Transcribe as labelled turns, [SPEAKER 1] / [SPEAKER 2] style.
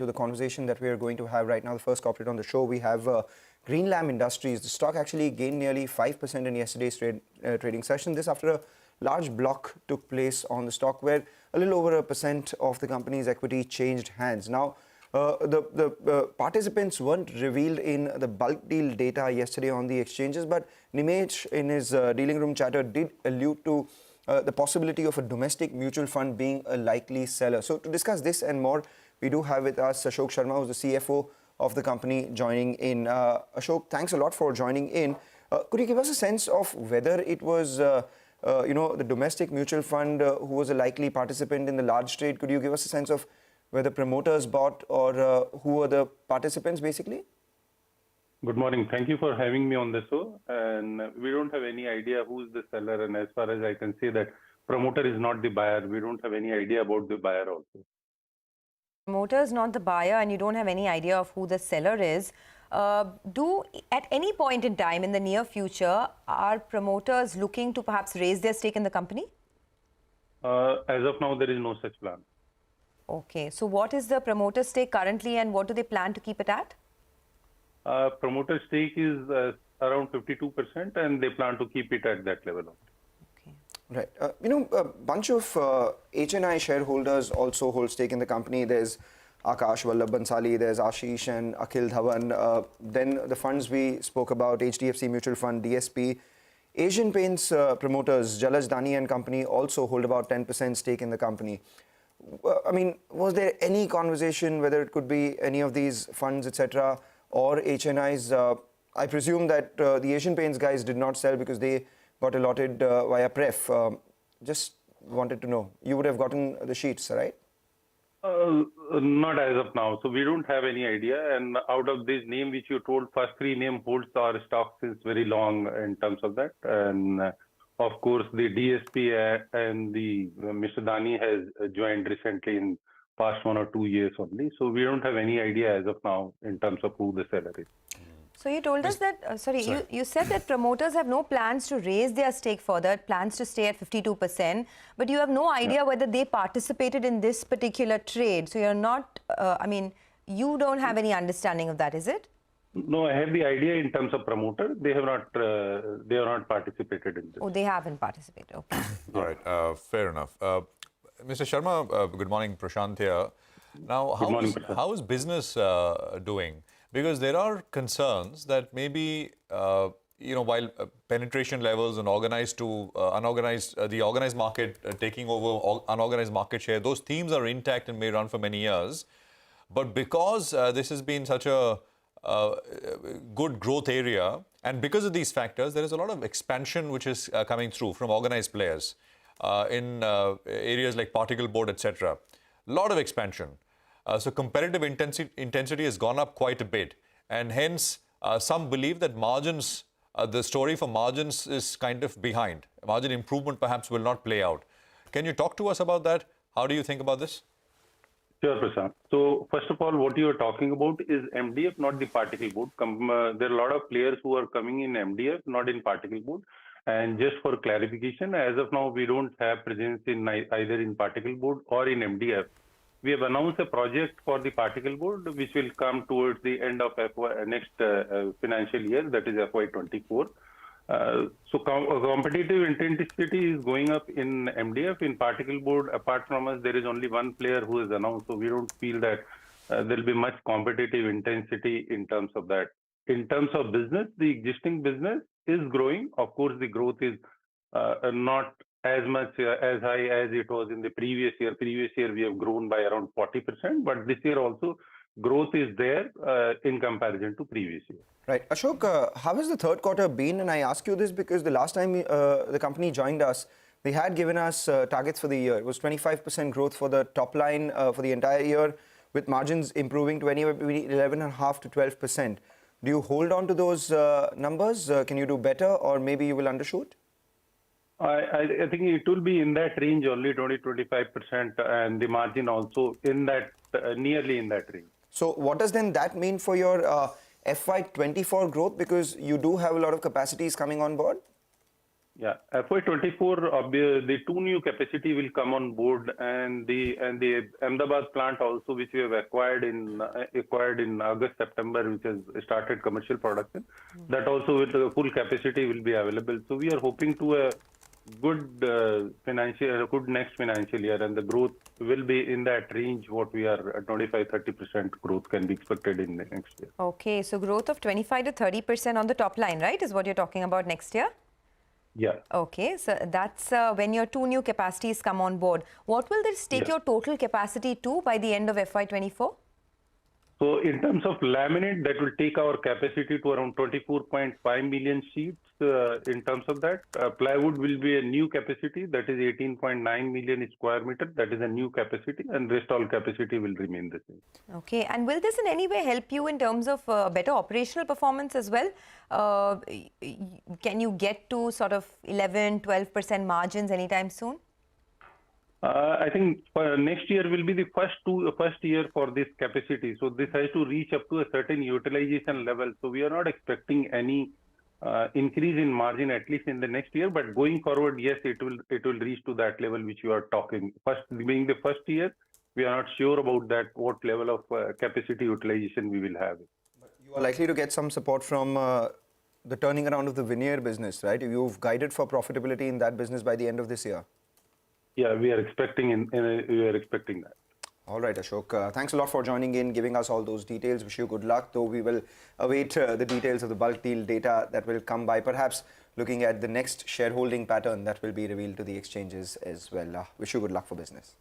[SPEAKER 1] To the conversation that we are going to have right now. The first corporate on the show, we have Greenlam Industries. The stock actually gained nearly 5% in yesterday's trading session. This after a large block took place on the stock where a little over 1% of the company's equity changed hands. Now, the participants weren't revealed in the bulk deal data yesterday on the exchanges, but Nimesh in his dealing room chatter did allude to the possibility of a domestic mutual fund being a likely seller. So to discuss this and more, we do have with us Ashok Sharma, who's the CFO of the company, joining in. Ashok, thanks a lot for joining in. Could you give us a sense of whether it was, the domestic mutual fund who was a likely participant in the large trade? Could you give us a sense of whether promoters bought or who were the participants, basically?
[SPEAKER 2] Good morning. Thank you for having me on the show. And we don't have any idea who's the seller. And as far as I can say that promoter is not the buyer. We don't have any idea about the buyer also.
[SPEAKER 3] Promoter is not the buyer and you don't have any idea of who the seller is. At any point in time in the near future, are promoters looking to perhaps raise their stake in the company?
[SPEAKER 2] As of now, there is no such plan.
[SPEAKER 3] Okay. So what is the promoter stake currently and what do they plan to keep it at?
[SPEAKER 2] Promoter stake is around 52% and they plan to keep it at that level.
[SPEAKER 1] Right. A bunch of HNI shareholders also hold stake in the company. There's Akash Vallabh Bansali, there's Ashish and Akhil Dhawan. Then the funds we spoke about, HDFC Mutual Fund, DSP. Asian Paints promoters, Jalaj Dani and company also hold about 10% stake in the company. I mean, was there any conversation whether it could be any of these funds, etc., or HNIs? I presume that the Asian Paints guys did not sell because they got allotted via pref. Just wanted to know. You would have gotten the sheets, right?
[SPEAKER 2] Not as of now. So we don't have any idea. And out of this name which you told, first three name holds our stock since very long in terms of that. And of course, the DSP and the Mr. Dani has joined recently in past 1 or 2 years only. So we don't have any idea as of now in terms of who the seller is.
[SPEAKER 3] So you told us that, you said that promoters have no plans to raise their stake further, plans to stay at 52%, but you have no idea whether they participated in this particular trade. So you're not, you don't have any understanding of that, is it?
[SPEAKER 2] No, I have the idea in terms of promoter. They have not participated in this.
[SPEAKER 3] Oh, they haven't participated. Okay.
[SPEAKER 4] All right, fair enough. Mr. Sharma, good morning, Prashant here. Now, how is business doing? Because there are concerns that maybe, while penetration levels and the organized market taking over unorganized market share, those themes are intact and may run for many years. But because this has been such a good growth area, and because of these factors, there is a lot of expansion which is coming through from organized players in areas like particle board, etc. A lot of expansion. So competitive intensity has gone up quite a bit. And hence, some believe that margins, the story for margins is kind of behind. Margin improvement perhaps will not play out. Can you talk to us about that? How do you think about this?
[SPEAKER 2] Sure, Prashant. So first of all, what you are talking about is MDF, not the particle board. There are a lot of players who are coming in MDF, not in particle board. And just for clarification, as of now, we don't have presence in either in particle board or in MDF. We have announced a project for the particle board, which will come towards the end of next financial year, that is FY24. So competitive intensity is going up in MDF. In particle board, apart from us, there is only one player who has announced. So we don't feel that there will be much competitive intensity in terms of that. In terms of business, the existing business is growing. Of course, the growth is not as much as high as it was in the previous year. Previous year, we have grown by around 40%, but this year also growth is there in comparison to previous year.
[SPEAKER 1] Right. Ashok, how has the third quarter been? And I ask you this because the last time the company joined us, they had given us targets for the year. It was 25% growth for the top line for the entire year, with margins improving to anywhere between 11.5% to 12%. Do you hold on to those numbers? Can you do better, or maybe you will undershoot?
[SPEAKER 2] I think it will be in that range only, 20-25%, and the margin also in that nearly in that range.
[SPEAKER 1] So what does then that mean for your FY24 growth, because you do have a lot of capacities coming on board?
[SPEAKER 2] Yeah, FY24, the two new capacity will come on board, and the Ahmedabad plant also, which we have acquired in August September, which has started commercial production. That also with the full capacity will be available. So we are hoping to a good good next financial year, and the growth will be in that range. What we are 25-30% growth can be expected in the next year.
[SPEAKER 3] Okay, so growth of 25 to 30% on the top line, right, is what you're talking about next year?
[SPEAKER 2] Yeah.
[SPEAKER 3] Okay, so that's when your two new capacities come on board. What will this take your total capacity to by the end of FY24?
[SPEAKER 2] So in terms of laminate, that will take our capacity to around 24.5 million sheets. In terms of that, plywood will be a new capacity, that is 18.9 million square meter. That is a new capacity, and rest all capacity will remain the same.
[SPEAKER 3] Okay, and will this in any way help you in terms of better operational performance as well? Can you get to sort of 11-12% margins anytime soon?
[SPEAKER 2] I think next year will be the first year for this capacity. So this has to reach up to a certain utilization level. So we are not expecting any increase in margin, at least in the next year. But going forward, yes, it will reach to that level which you are talking. First, being the first year, we are not sure about that what level of capacity utilization we will have.
[SPEAKER 1] But you are likely to get some support from the turning around of the veneer business, right? You've guided for profitability in that business by the end of this year.
[SPEAKER 2] Yeah, we are expecting that.
[SPEAKER 1] All right, Ashok. Thanks a lot for joining in, giving us all those details. Wish you good luck, though we will await the details of the bulk deal data that will come by, perhaps looking at the next shareholding pattern that will be revealed to the exchanges as well. Wish you good luck for business.